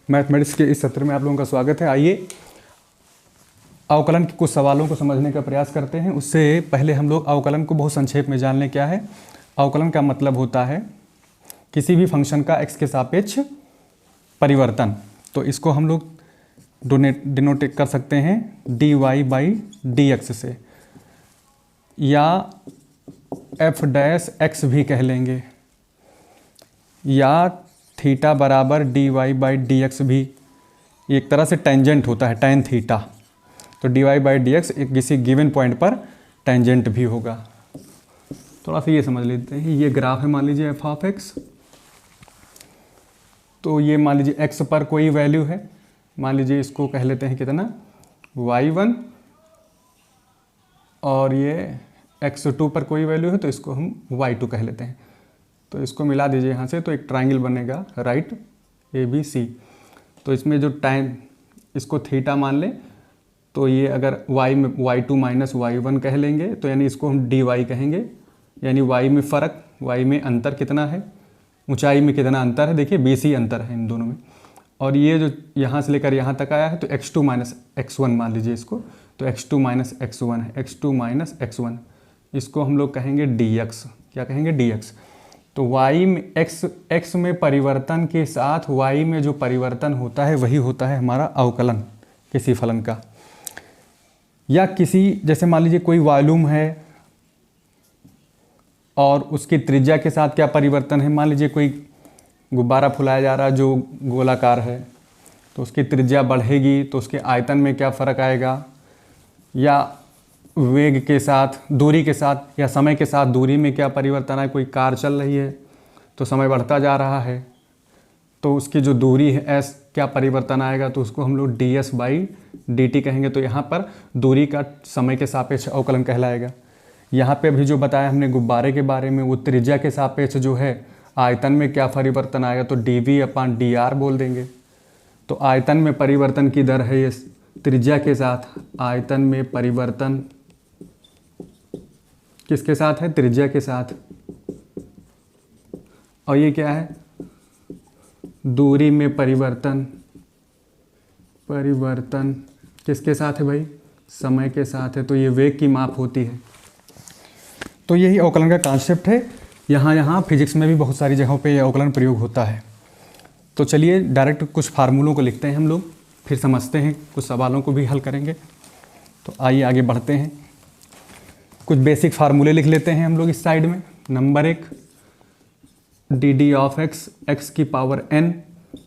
Mathematics के इस सत्र में आप लोगों का स्वागत है। आइए अवकलन के कुछ सवालों को समझने का प्रयास करते हैं। उससे पहले हम लोग अवकलन को बहुत संक्षेप में जान लें। क्या है अवकलन? का मतलब होता है किसी भी फंक्शन का x के सापेक्ष परिवर्तन। तो इसको हम लोग डिनोट कर सकते हैं dy/dx से, या f' भी कह लेंगे, या थीटा बराबर dy/dx भी एक तरह से टेंजेंट होता है, tan थीटा। तो dy/dx एक किसी गिवन पॉइंट पर टेंजेंट भी होगा। थोड़ा सा ये समझ लेते हैं। ये ग्राफ है, मान लीजिए f(x). तो ये मान लीजिए x पर कोई वैल्यू है, मान लीजिए इसको कह लेते हैं कितना, y1, और ये x2 पर कोई वैल्यू है तो इसको हम y2 कह लेते हैं। तो इसको मिला दीजिए यहाँ से, तो एक ट्रायंगल बनेगा राइट ABC। तो इसमें जो टाइम, इसको थीटा मान लें, तो ये अगर y में y2 माइनस y1 कह लेंगे तो यानी इसको हम dy कहेंगे, यानी y में फ़र्क, y में अंतर कितना है, ऊंचाई में कितना अंतर है, देखिए BC अंतर है इन दोनों में। और ये जो यहाँ से लेकर यहाँ तक आया है तो x2 माइनस x1 मान लीजिए इसको, तो x2 माइनस x1 है, x2 माइनस x1, इसको हम लोग कहेंगे dx। क्या कहेंगे? dx। तो y में x में परिवर्तन के साथ y में जो परिवर्तन होता है वही होता है हमारा अवकलन किसी फलन का। या किसी, जैसे मान लीजिए कोई वॉल्यूम है और उसकी त्रिज्या के साथ क्या परिवर्तन है, मान लीजिए कोई गुब्बारा फुलाया जा रहा है जो गोलाकार है, तो उसकी त्रिज्या बढ़ेगी तो उसके आयतन में क्या फ़र्क आएगा, या वेग के साथ, दूरी के साथ या समय के साथ दूरी में क्या परिवर्तन है। कोई कार चल रही है तो समय बढ़ता जा रहा है तो उसकी जो दूरी है s, क्या परिवर्तन आएगा, तो उसको हम लोग ds/dt कहेंगे। तो यहाँ पर दूरी का समय के सापेक्ष अवकलन कहलाएगा। यहाँ पे अभी जो बताया हमने गुब्बारे के बारे में, वो त्रिज्या के सापेक्ष जो है आयतन में क्या परिवर्तन आएगा, तो dv/dr बोल देंगे। तो आयतन में परिवर्तन की दर है ये त्रिज्या के साथ, आयतन में परिवर्तन किसके साथ है, त्रिज्या के साथ। और ये क्या है, दूरी में परिवर्तन किसके साथ है भाई, समय के साथ है। तो ये वेग की माप होती है। तो यही अवकलन का कॉन्सेप्ट है। यहाँ फिजिक्स में भी बहुत सारी जगहों पे ये अवकलन प्रयोग होता है। तो चलिए डायरेक्ट कुछ फार्मूलों को लिखते हैं हम लोग, फिर समझते हैं, कुछ सवालों को भी हल करेंगे। तो आइए आगे बढ़ते हैं। कुछ बेसिक फार्मूले लिख लेते हैं हम लोग इस साइड में। नंबर 1 dd(x), x की पावर n,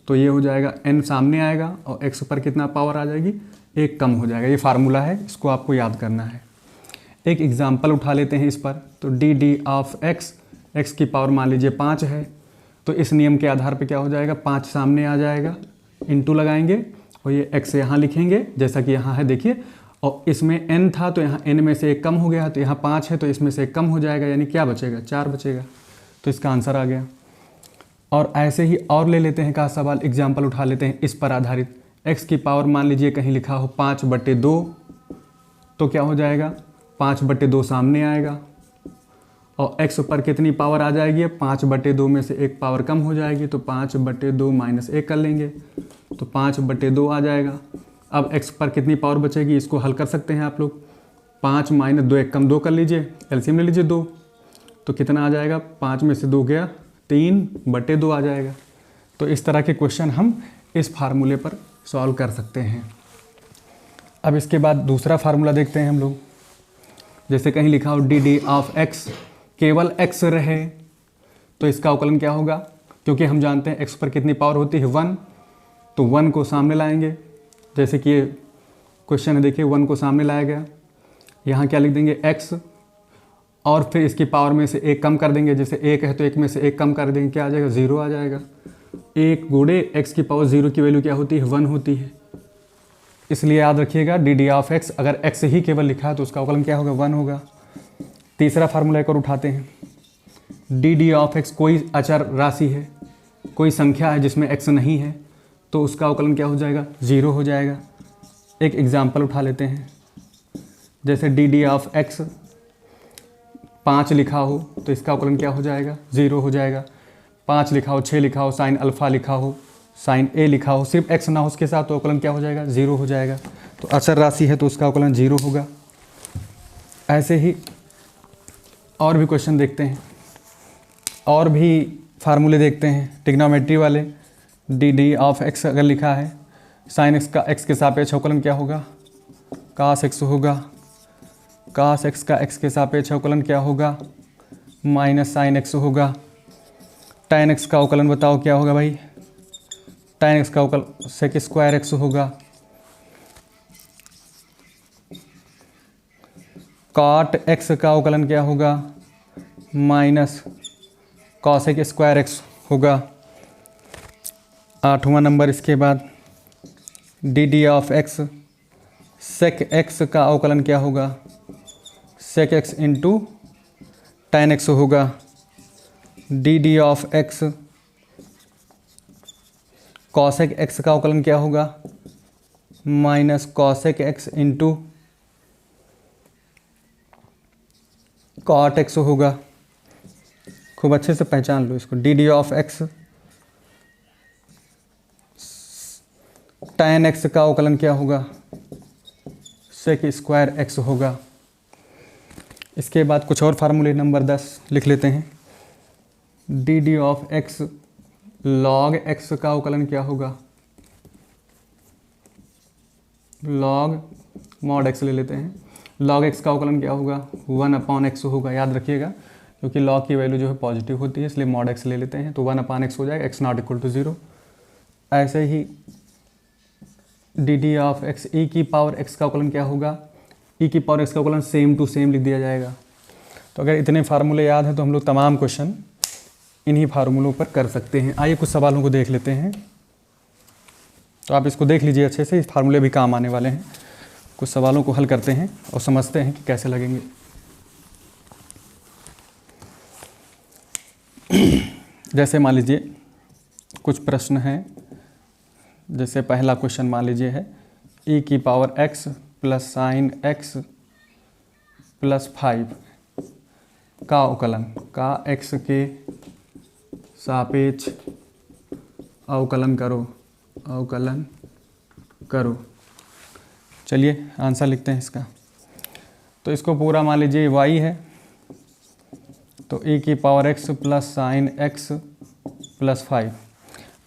तो ये हो जाएगा n सामने आएगा और x पर कितना पावर आ जाएगी, 1 कम हो जाएगा। ये फार्मूला है, इसको आपको याद करना है। एक एग्जाम्पल उठा लेते हैं इस पर। तो dd(x), x की पावर मान लीजिए 5 है, तो इस नियम के आधार पे क्या हो जाएगा, 5 सामने आ जाएगा, इंटू लगाएंगे और ये x यहाँ लिखेंगे जैसा कि यहाँ है, देखिए। और इसमें n था तो यहाँ n में से 1 कम हो गया, तो यहाँ 5 है तो इसमें से 1 कम हो जाएगा, यानी क्या बचेगा, 4 बचेगा। तो इसका आंसर आ गया। और ऐसे ही और ले लेते हैं का सवाल, एग्जाम्पल उठा लेते हैं इस पर आधारित। x की पावर मान लीजिए कहीं लिखा हो 5/2, तो क्या हो जाएगा, 5/2 सामने आएगा और x पर कितनी पावर आ जाएगी, 5/2 में से 1 पावर कम हो जाएगी, तो 5/2 माइनस 1 कर लेंगे तो 5/2 आ जाएगा। अब x पर कितनी पावर बचेगी, इसको हल कर सकते हैं आप लोग। 5 माइनस 2, 1 कम 2 कर लीजिए, एलसीएम ले लीजिए 2, तो कितना आ जाएगा, 5 में से 2 गया, 3/2 आ जाएगा। तो इस तरह के क्वेश्चन हम इस फार्मूले पर सॉल्व कर सकते हैं। अब इसके बाद दूसरा फार्मूला देखते हैं हम लोग। जैसे कहीं लिखा हो dd(x), केवल x रहे तो इसका अवकलन क्या होगा, क्योंकि हम जानते हैं x पर कितनी पावर होती है, 1, तो 1 को सामने लाएंगे। जैसे कि ये क्वेश्चन है, देखिए 1 को सामने लाया गया, यहाँ क्या लिख देंगे, x, और फिर इसकी पावर में से 1 कम कर देंगे। जैसे 1 है तो 1 में से 1 कम कर देंगे, क्या आ जाएगा, 0 आ जाएगा। 1 गुणे x की पावर 0 की वैल्यू क्या होती है, 1 होती है। इसलिए याद रखिएगा dd(x), अगर x ही केवल लिखा है तो उसका अवकलन क्या होगा, 1 होगा। तीसरा फार्मूला एक और उठाते हैं। dd(x) कोई अचर राशि है, कोई संख्या है जिसमें x नहीं है, तो उसका अवकलन क्या हो जाएगा, 0 हो जाएगा। एक एग्जाम्पल उठा लेते हैं। जैसे dd(x) 5 लिखा हो तो इसका अवकलन क्या हो जाएगा, 0 हो जाएगा। 5 लिखा हो, 6 लिखा हो, साइन अल्फ़ा लिखा हो साइन ए लिखा हो, सिर्फ एक्स ना हो उसके साथ, तो अवकलन क्या हो जाएगा, 0 हो जाएगा। तो अचर राशि है तो उसका अवकलन 0 होगा। ऐसे ही और भी क्वेश्चन देखते हैं, और भी फार्मूले देखते हैं ट्रिग्नोमेट्री वाले। डी डी ऑफ एक्स अगर लिखा है, साइन एक्स का एक्स के सापेक्ष अवकलन क्या होगा, कास एक्स होगा। कास एक्स का एक्स के सापेक्ष अवकलन क्या होगा, माइनस साइन एक्स होगा। tan एक्स का अवकलन बताओ क्या होगा भाई, tan एक्स का अवकलन सेक स्क्वायर एक्स होगा। cot एक्स का अवकलन क्या होगा, माइनस कॉसेक स्क्वायर एक्स होगा। 8वां नंबर इसके बाद d D of x, sec x का अवकलन क्या होगा, sec x into tan x होगा। D D of x, cosec x का अवकलन क्या होगा, minus cosec x into cot x होगा। खूब अच्छे से पहचान लो इसको। D D of x, tan x का अवकलन क्या होगा, सेक स्क्वायर एक्स होगा। इसके बाद कुछ और फार्मूले, नंबर 10 लिख लेते हैं। D D of x, log x का अवकलन क्या होगा, लॉग मॉड एक्स ले लेते हैं। लॉग एक्स का अवकलन क्या होगा, 1/x होगा, याद रखिएगा, क्योंकि लॉग की वैल्यू जो है पॉजिटिव होती है, इसलिए मॉड एक्स ले लेते हैं, तो 1/x हो जाएगा, x नॉट इक्वल टू 0। ऐसे ही D D of X, e की पावर एक्स का अवकलन क्या होगा, ई की पावर एक्स का अवकलन सेम टू सेम लिख दिया जाएगा। तो अगर इतने फार्मूले याद हैं तो हम लोग तमाम क्वेश्चन इन्हीं फार्मूलों पर कर सकते हैं। आइए कुछ सवालों को देख लेते हैं। तो आप इसको देख लीजिए अच्छे से, इस फार्मूले भी काम आने वाले हैं। कुछ सवालों को हल करते हैं और समझते हैं कि कैसे लगेंगे। जैसे मान लीजिए कुछ प्रश्न हैं, जैसे पहला क्वेश्चन मान लीजिए है e की power x plus sine x plus 5 का अवकलन, का x के सापेक्ष अवकलन करो, अवकलन करो। चलिए आंसर लिखते हैं इसका। तो इसको पूरा मान लीजिए y है, तो e की power x plus sign x plus 5।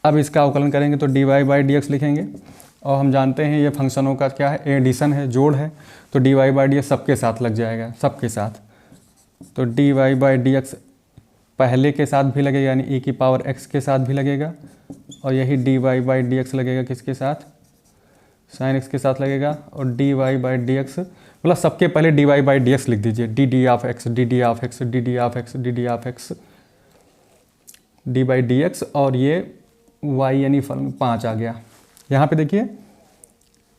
अब इसका अवकलन करेंगे तो dy बाई डी एक्स लिखेंगे, और हम जानते हैं ये फंक्शनों का क्या है, एडिशन है, जोड़ है, तो dy बाई डी एक्स सबके साथ लग जाएगा, सबके साथ। तो dy बाई डी एक्स पहले के साथ भी लगेगा, यानी e की पावर x के साथ भी लगेगा, और यही dy बाई डी एक्स लगेगा किसके साथ, साइन x के साथ लगेगा, और dy बाई डी एक्स मतलब सबके पहले dy बाई डी एक्स लिख दीजिए, D D of x, D D of x, D D of x, D D of x, D by D x, और ये y यानी फल 5 आ गया। यहाँ पे देखिए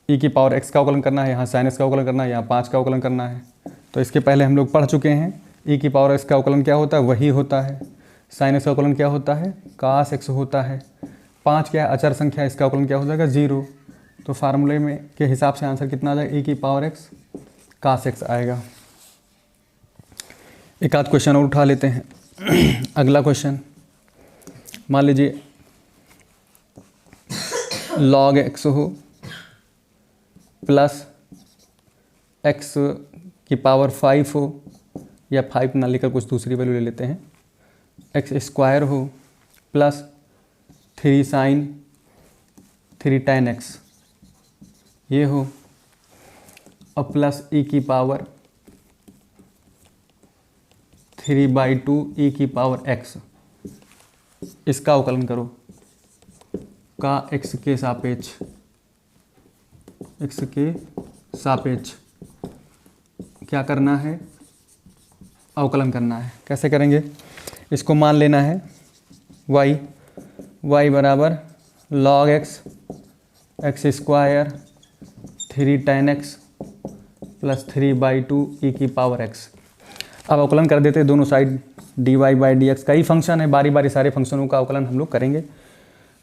e की पावर x का अवकलन करना है, यहाँ साइन x का अवकलन करना है, यहाँ 5 का अवकलन करना है। तो इसके पहले हम लोग पढ़ चुके हैं, e की पावर x का अवकलन क्या होता है, वही होता है। साइन x का अवकलन क्या होता है, कास x होता है। 5 क्या है, अचर संख्या, इसका अवकलन क्या हो जाएगा, 0। तो फार्मूले में के हिसाब से आंसर कितना आ जाएगा, e की पावर x कास x आएगा। एक आध क्वेश्चन और उठा लेते हैं। अगला क्वेश्चन मान लीजिए log x हो प्लस x की पावर 5 हो, या 5 ना लेकर कुछ दूसरी वैल्यू ले लेते हैं, एक्स स्क्वायर हो प्लस 3 साइन 3 tan x ये हो, और प्लस e की पावर 3/2 e की पावर x, इसका अवकलन करो का x के सापेक्ष, x के सापेक्ष क्या करना है, अवकलन करना है। कैसे करेंगे, इसको मान लेना है y, y बराबर log x, x square 3 tan x plus 3/2 e की पावर x। अब अवकलन कर देते हैं दोनों side, dy by D x कई फंक्शन है, बारी बारी सारे फंक्शनों का अवकलन हम लोग करेंगे।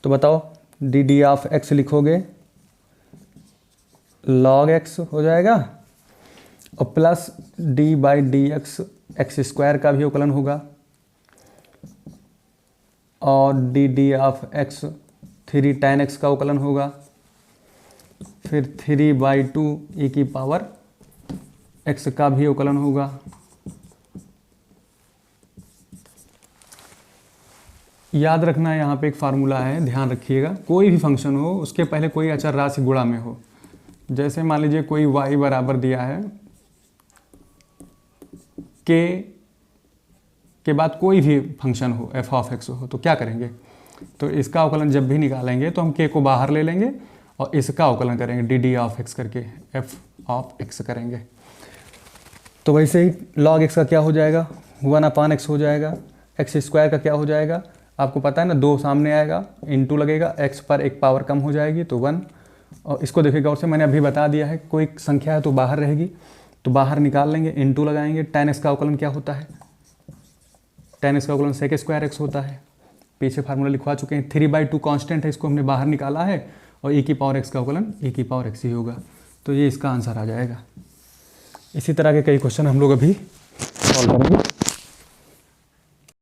तो बताओ डी डी ऑफ एक्स लिखोगे, log x हो जाएगा, और plus D by D x, x square का भी अवकलन होगा, और D D of x 3 tan x का अवकलन होगा, फिर 3/2 e की पावर x का भी अवकलन होगा। याद रखना यहाँ पे एक फार्मूला है, ध्यान रखिएगा, कोई भी फंक्शन हो उसके पहले कोई अचर राशि गुणा में हो। जैसे मान लीजिए कोई y बराबर दिया है k के बाद कोई भी फंक्शन हो f ऑफ x हो, तो क्या करेंगे, तो इसका अवकलन जब भी निकालेंगे तो हम k को बाहर ले लेंगे और इसका अवकलन करेंगे dd ऑफ x करके f ऑफ x करेंगे। तो वैसे ही log x का क्या हो जाएगा, 1/x हो जाएगा। x स्क्वायर का क्या हो जाएगा, आपको पता है ना, 2 सामने आएगा, इंटू लगेगा, x पर एक पावर कम हो जाएगी तो 1। और इसको देखिएगा, और से मैंने अभी बता दिया है, कोई संख्या है तो बाहर रहेगी, तो बाहर निकाल लेंगे, इंटू लगाएंगे। tan x का अवकलन क्या होता है, tan x का अवकलन sec स्क्वायर x होता है। पीछे फार्मूला लिखवा चुके हैं, 3/2 कांस्टेंट है, इसको हमने बाहर निकाला है, और e की पावर x का अवकलन e की पावर x ही होगा। तो ये इसका आंसर आ जाएगा। इसी तरह के कई क्वेश्चन हम लोग अभी सॉल्व करेंगे।